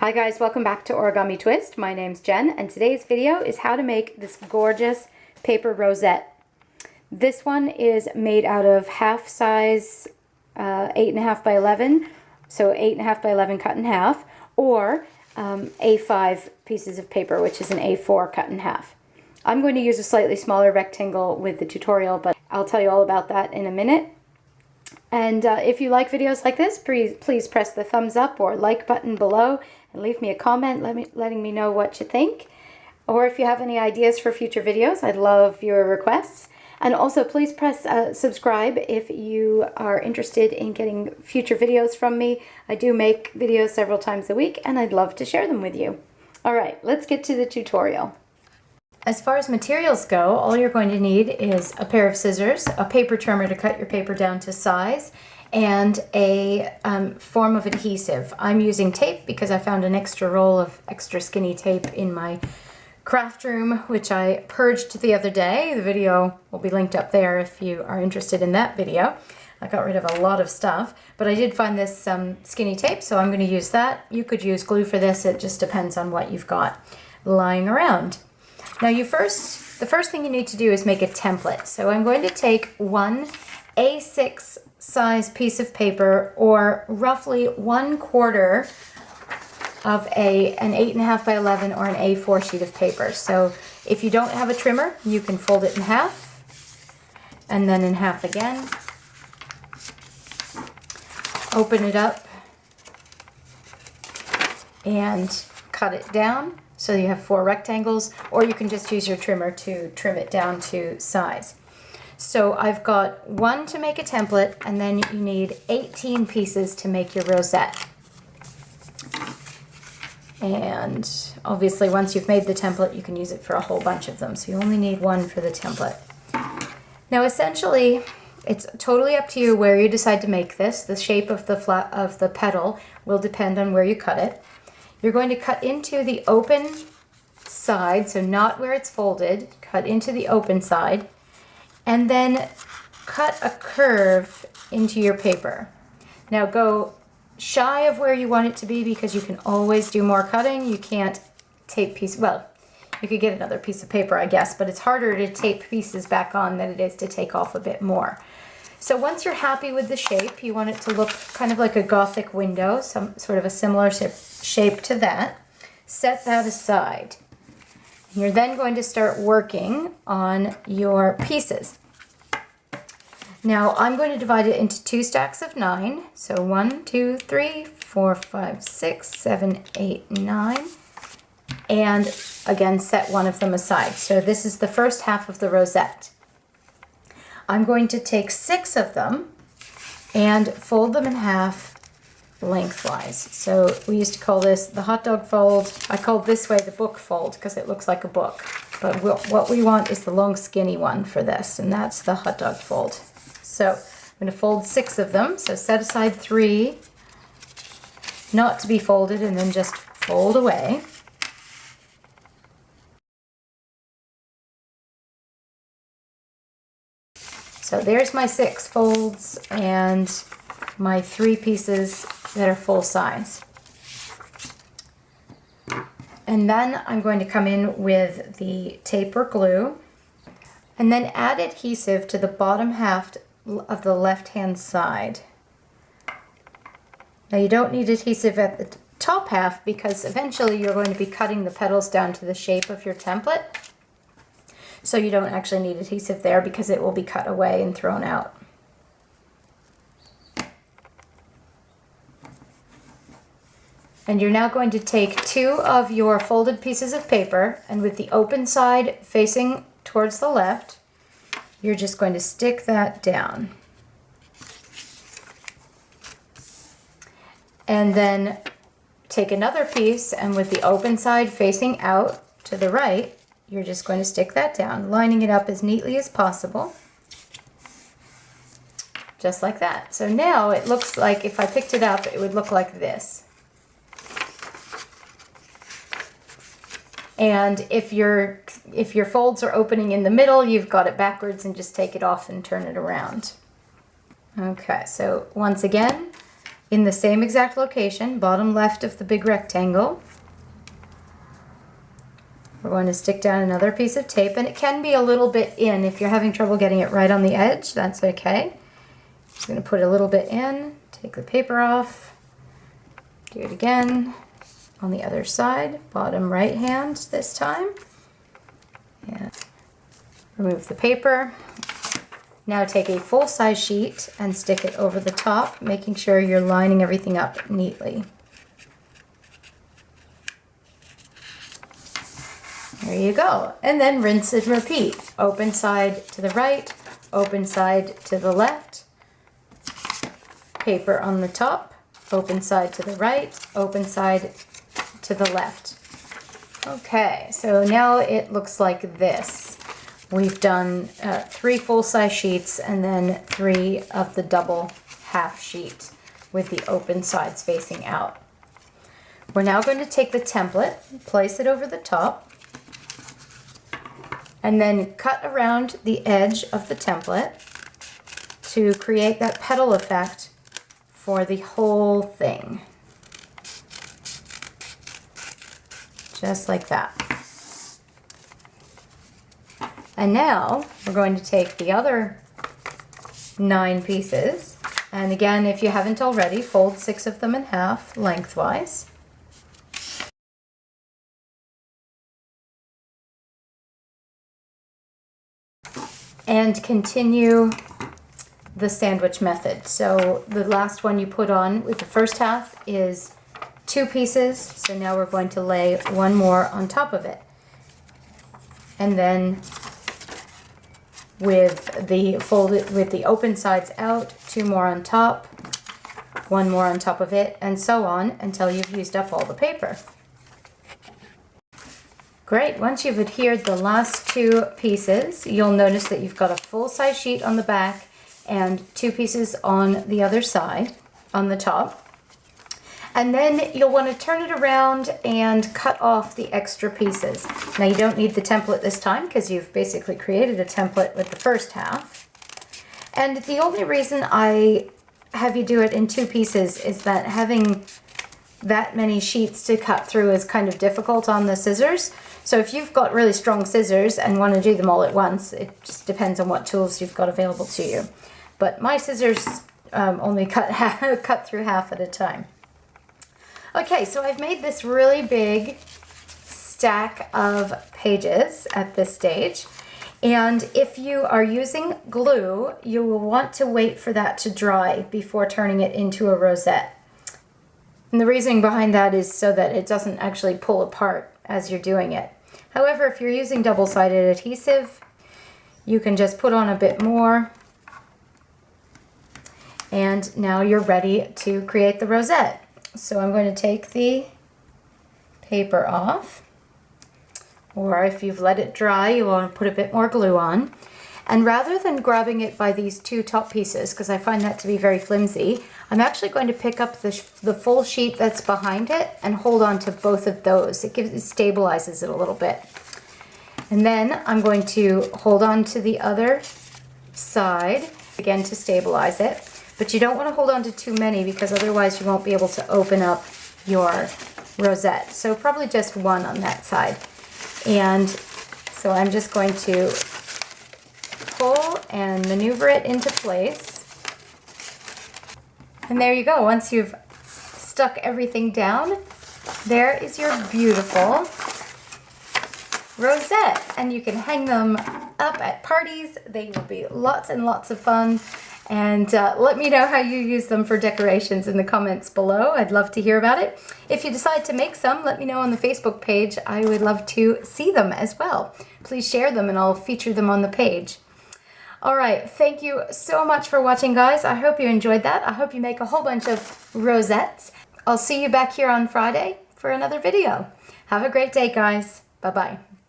Hi guys, welcome back to Origami Twist. My name's Jen and today's video is how to make this gorgeous paper rosette. This one is made out of half size 8.5 by 11, so 8.5 by 11 cut in half, or A5 pieces of paper, which is an A4 cut in half. I'm going to use a slightly smaller rectangle with the tutorial, but I'll tell you all about that in a minute. And if you like videos like this, please press the thumbs up or like button below and leave me a comment letting me know what you think. Or if you have any ideas for future videos, I'd love your requests. And also please press subscribe if you are interested in getting future videos from me. I do make videos several times a week and I'd love to share them with you. All right, let's get to the tutorial. As far as materials go, all you're going to need is a pair of scissors, a paper trimmer to cut your paper down to size, and a form of adhesive. I'm using tape because I found an extra roll of extra skinny tape in my craft room, which I purged the other day. The video will be linked up there if you are interested in that video. I got rid of a lot of stuff, but I did find this skinny tape, so I'm going to use that. You could use glue for this, it just depends on what you've got lying around. Now the first thing you need to do is make a template. So I'm going to take one A6 size piece of paper, or roughly 1/4 of an 8.5 by 11 or an A4 sheet of paper. So if you don't have a trimmer, you can fold it in half and then in half again. Open it up and cut it down. So you have 4 rectangles, or you can just use your trimmer to trim it down to size. So I've got 1 to make a template, and then you need 18 pieces to make your rosette. And obviously once you've made the template, you can use it for a whole bunch of them. So you only need 1 for the template. Now essentially, it's totally up to you where you decide to make this. The shape of the petal will depend on where you cut it. You're going to cut into the open side, so not where it's folded, cut into the open side, and then cut a curve into your paper. Now go shy of where you want it to be because you can always do more cutting. You can't tape pieces, well, you could get another piece of paper, I guess, but it's harder to tape pieces back on than it is to take off a bit more. So once you're happy with the shape, you want it to look kind of like a Gothic window, some sort of a similar shape to that. Set that aside. You're then going to start working on your pieces. Now I'm going to divide it into 2 stacks of 9. So 1, 2, 3, 4, 5, 6, 7, 8, 9. And again, set one of them aside. So this is the first half of the rosette. I'm going to take 6 of them and fold them in half lengthwise. So we used to call this the hot dog fold. I call this way the book fold because it looks like a book. But what we want is the long skinny one for this, and that's the hot dog fold. So I'm going to fold 6 of them. So set aside 3 not to be folded and then just fold away. So there's my 6 folds and my 3 pieces that are full size. And then I'm going to come in with the tape or glue and then add adhesive to the bottom half of the left-hand side. Now you don't need adhesive at the top half because eventually you're going to be cutting the petals down to the shape of your template. So you don't actually need adhesive there because it will be cut away and thrown out. And you're now going to take 2 of your folded pieces of paper, and with the open side facing towards the left, you're just going to stick that down. And then take another piece, and with the open side facing out to the right, you're just going to stick that down, lining it up as neatly as possible. Just like that. So now it looks like, if I picked it up, it would look like this. And if your folds are opening in the middle, you've got it backwards and just take it off and turn it around. Okay, so once again, in the same exact location, bottom left of the big rectangle. We're going to stick down another piece of tape, and it can be a little bit in. If you're having trouble getting it right on the edge, that's okay. Just going to put a little bit in, take the paper off, do it again on the other side, bottom right hand this time. And remove the paper. Now take a full-size sheet and stick it over the top, making sure you're lining everything up neatly. There you go. And then rinse and repeat. Open side to the right, open side to the left, paper on the top, open side to the right, open side to the left. Okay, so now it looks like this. We've done 3 full-size sheets and then 3 of the double half sheet with the open sides facing out. We're now going to take the template, place it over the top, and then cut around the edge of the template to create that petal effect for the whole thing. Just like that. And now we're going to take the other 9 pieces, and again, if you haven't already, fold 6 of them in half lengthwise. And continue the sandwich method. So the last one you put on with the first half is 2 pieces, so now we're going to lay 1 more on top of it. And then with the open sides out, 2 more on top, 1 more on top of it, and so on until you've used up all the paper. Great, once you've adhered the last 2 pieces, you'll notice that you've got a full-size sheet on the back and 2 pieces on the other side, on the top. And then you'll want to turn it around and cut off the extra pieces. Now you don't need the template this time because you've basically created a template with the first half. And the only reason I have you do it in 2 pieces is that having that many sheets to cut through is kind of difficult on the scissors. So if you've got really strong scissors and want to do them all at once, it just depends on what tools you've got available to you. But my scissors only cut through half at a time. Okay, so I've made this really big stack of pages at this stage. And if you are using glue, you will want to wait for that to dry before turning it into a rosette. And the reasoning behind that is so that it doesn't actually pull apart as you're doing it. However, if you're using double-sided adhesive, you can just put on a bit more. And now you're ready to create the rosette. So I'm going to take the paper off, or if you've let it dry, you want to put a bit more glue on. And rather than grabbing it by these 2 top pieces, because I find that to be very flimsy, I'm actually going to pick up the full sheet that's behind it and hold on to both of those. It stabilizes it a little bit. And then I'm going to hold on to the other side, again to stabilize it. But you don't want to hold on to too many because otherwise you won't be able to open up your rosette. So probably just 1 on that side. And so I'm just going to pull and maneuver it into place. And there you go. Once you've stuck everything down, there is your beautiful rosette. And you can hang them up at parties. They will be lots and lots of fun. And let me know how you use them for decorations in the comments below. I'd love to hear about it. If you decide to make some, let me know on the Facebook page. I would love to see them as well. Please share them and I'll feature them on the page. All right, thank you so much for watching, guys. I hope you enjoyed that. I hope you make a whole bunch of rosettes. I'll see you back here on Friday for another video. Have a great day, guys. Bye-bye.